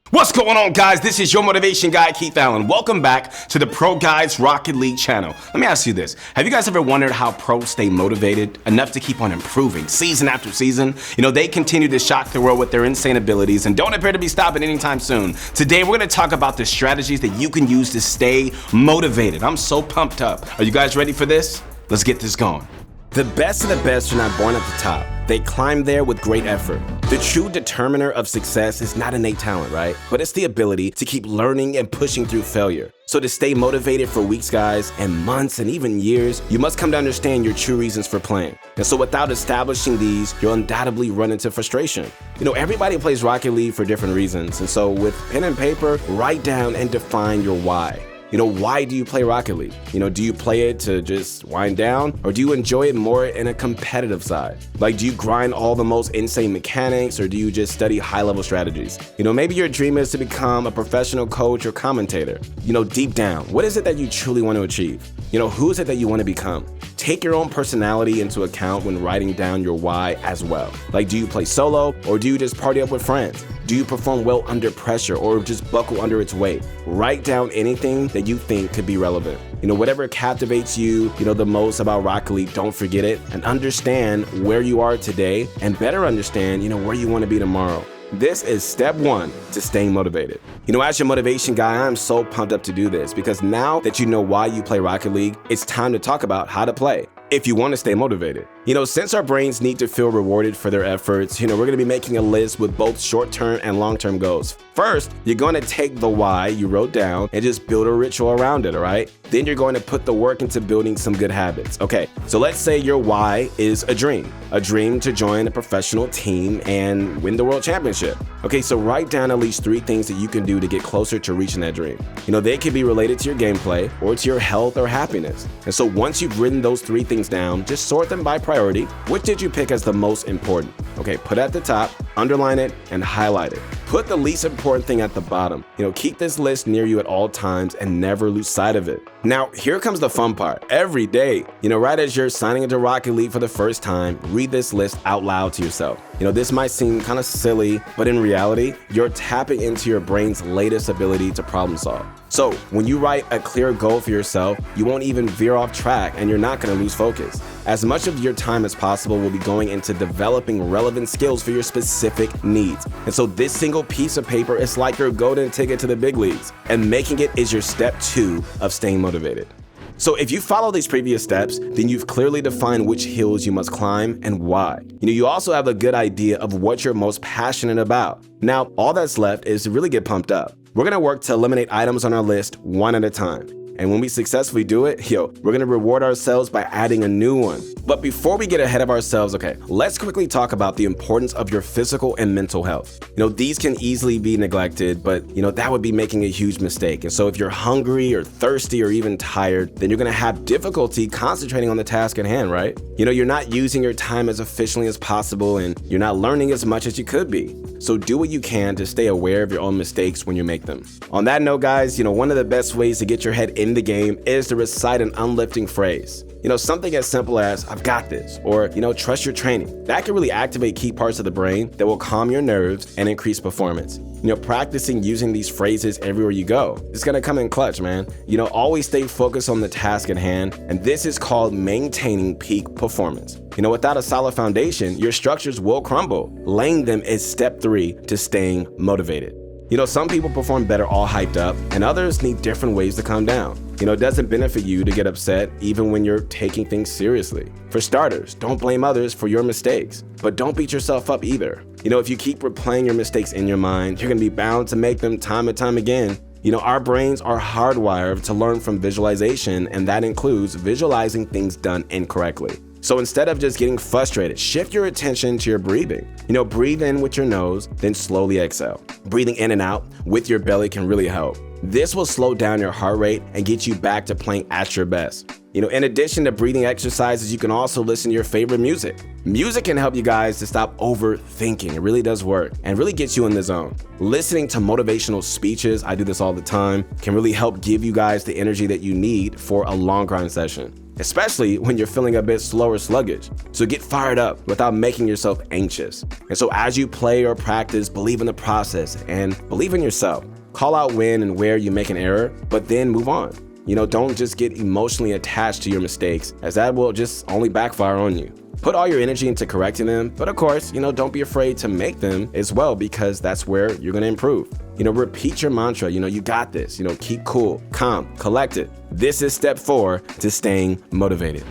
What's going on, guys? This is your motivation guy, Keith Allen. Welcome back to the ProGuides Rocket League channel. Let me ask you this. Have you guys ever wondered how pros stay motivated enough to keep on improving season after season? They continue to shock the world with their insane abilities and don't appear to be stopping anytime soon. Today, we're going to talk about the strategies that you can use to stay motivated. I'm so pumped up. Are you guys ready for this? Let's get this going. The best of the best are not born at the top. They climb there with great effort. The true determiner of success is not innate talent, right? But it's the ability to keep learning and pushing through failure. So to stay motivated for weeks, guys, and months and even years, you must come to understand your true reasons for playing. And so without establishing these, you'll undoubtedly run into frustration. Everybody plays Rocket League for different reasons. And so with pen and paper, write down and define your why. Why do you play Rocket League? Do you play it to just wind down? Or do you enjoy it more in a competitive side? Like, do you grind all the most insane mechanics, or do you just study high-level strategies? Maybe your dream is to become a professional coach or commentator. Deep down, what is it that you truly want to achieve? Who is it that you want to become? Take your own personality into account when writing down your why as well. Like, do you play solo, or do you just party up with friends? Do you perform well under pressure, or just buckle under its weight? Write down anything that you think could be relevant. Whatever captivates you, the most about Rocket League, don't forget it, and understand where you are today and better understand, where you want to be tomorrow. This is step one to staying motivated. As your motivation guy, I'm so pumped up to do this because now that you know why you play Rocket League, it's time to talk about how to play if you want to stay motivated. Since our brains need to feel rewarded for their efforts, we're going to be making a list with both short-term and long-term goals. First, you're going to take the why you wrote down and just build a ritual around it, all right? Then you're going to put the work into building some good habits. Okay, so let's say your why is a dream to join a professional team and win the world championship. Okay, so write down at least 3 things that you can do to get closer to reaching that dream. They could be related to your gameplay or to your health or happiness. And so once you've written those 3 things down, just sort them by priority. Which did you pick as the most important? Okay, put it at the top, underline it, and highlight it. Put the least important thing at the bottom. Keep this list near you at all times and never lose sight of it. Now, here comes the fun part. Every day, right as you're signing into Rocket League for the first time, read this list out loud to yourself. This might seem kind of silly, but in reality, you're tapping into your brain's latest ability to problem solve. So when you write a clear goal for yourself, you won't even veer off track and you're not going to lose focus. As much of your time as possible will be going into developing relevant skills for your specific needs. And so this single piece of paper is like your golden ticket to the big leagues, and making it is your step 2 of staying motivated. So if you follow these previous steps, then you've clearly defined which hills you must climb and why. You also have a good idea of what you're most passionate about. Now, all that's left is to really get pumped up. We're gonna work to eliminate items on our list one at a time. And when we successfully do it, we're gonna reward ourselves by adding a new one. But before we get ahead of ourselves, let's quickly talk about the importance of your physical and mental health. These can easily be neglected, but that would be making a huge mistake. And so if you're hungry or thirsty or even tired, then you're gonna have difficulty concentrating on the task at hand, right? You're not using your time as efficiently as possible, and you're not learning as much as you could be. So do what you can to stay aware of your own mistakes when you make them. On that note, guys, one of the best ways to get your head in the game is to recite an uplifting phrase. Something as simple as, "I've got this," or, "Trust your training." That can really activate key parts of the brain that will calm your nerves and increase performance. Practicing using these phrases everywhere you go, it's gonna come in clutch, man. Always stay focused on the task at hand, and this is called maintaining peak performance. Without a solid foundation, your structures will crumble. Laying them is step 3 to staying motivated. Some people perform better all hyped up, and others need different ways to calm down. It doesn't benefit you to get upset even when you're taking things seriously. For starters, don't blame others for your mistakes, but don't beat yourself up either. If you keep replaying your mistakes in your mind, you're gonna be bound to make them time and time again. Our brains are hardwired to learn from visualization, and that includes visualizing things done incorrectly. So instead of just getting frustrated, shift your attention to your breathing. Breathe in with your nose, then slowly exhale. Breathing in and out with your belly can really help. This will slow down your heart rate and get you back to playing at your best. In addition to breathing exercises, you can also listen to your favorite music. Music can help you guys to stop overthinking. It really does work and really gets you in the zone. Listening to motivational speeches, I do this all the time, can really help give you guys the energy that you need for a long grind session. especially when you're feeling a bit slow or sluggish. So get fired up without making yourself anxious. And so as you play or practice, believe in the process and believe in yourself. Call out when and where you make an error, but then move on. Don't just get emotionally attached to your mistakes, as that will just only backfire on you. Put all your energy into correcting them, but of course, don't be afraid to make them as well, because that's where you're gonna improve. Repeat your mantra, you got this. Keep cool, calm, collected. This is step 4 to staying motivated.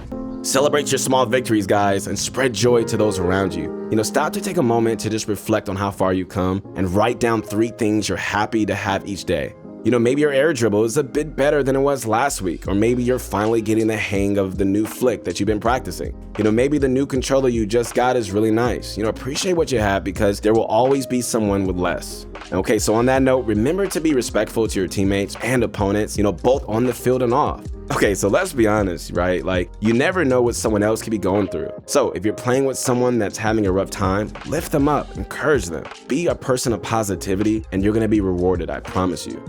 Celebrate your small victories, guys, and spread joy to those around you. Stop to take a moment to just reflect on how far you've come and write down 3 things you're happy to have each day. Maybe your air dribble is a bit better than it was last week, or maybe you're finally getting the hang of the new flick that you've been practicing. Maybe the new controller you just got is really nice. Appreciate what you have, because there will always be someone with less. Okay, so on that note, remember to be respectful to your teammates and opponents, both on the field and off. Okay, so let's be honest, right? You never know what someone else could be going through. So if you're playing with someone that's having a rough time, lift them up, encourage them. Be a person of positivity, and you're gonna be rewarded, I promise you.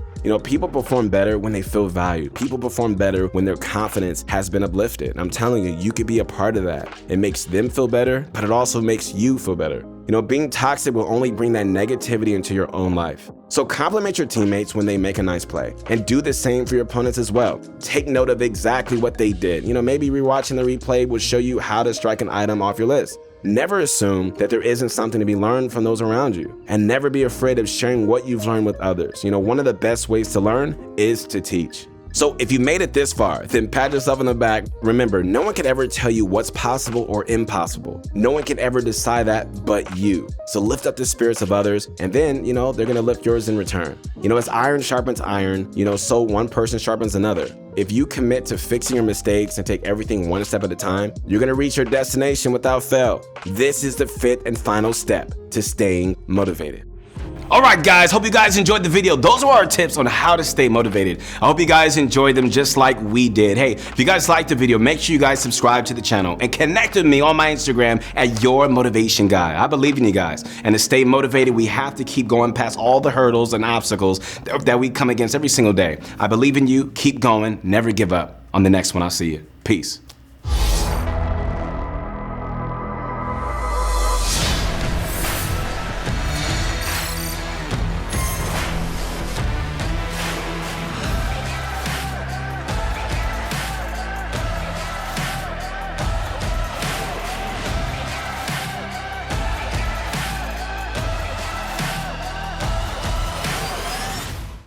People perform better when they feel valued. People perform better when their confidence has been uplifted. I'm telling you, you could be a part of that. It makes them feel better, but it also makes you feel better. Being toxic will only bring that negativity into your own life. So compliment your teammates when they make a nice play, and do the same for your opponents as well. Take note of exactly what they did. Maybe rewatching the replay will show you how to strike an item off your list. Never assume that there isn't something to be learned from those around you, and never be afraid of sharing what you've learned with others. One of the best ways to learn is to teach. So if you made it this far, then pat yourself on the back. Remember, no one can ever tell you what's possible or impossible. No one can ever decide that but you. So lift up the spirits of others, and then, they're gonna lift yours in return. As iron sharpens iron, so one person sharpens another. If you commit to fixing your mistakes and take everything one step at a time, you're gonna reach your destination without fail. This is the 5th and final step to staying motivated. All right, guys, hope you guys enjoyed the video. Those are our tips on how to stay motivated. I hope you guys enjoyed them just like we did. Hey, if you guys liked the video, make sure you guys subscribe to the channel and connect with me on my Instagram at Your Motivation Guy. I believe in you guys. And to stay motivated, we have to keep going past all the hurdles and obstacles that we come against every single day. I believe in you. Keep going. Never give up. On the next one, I'll see you. Peace.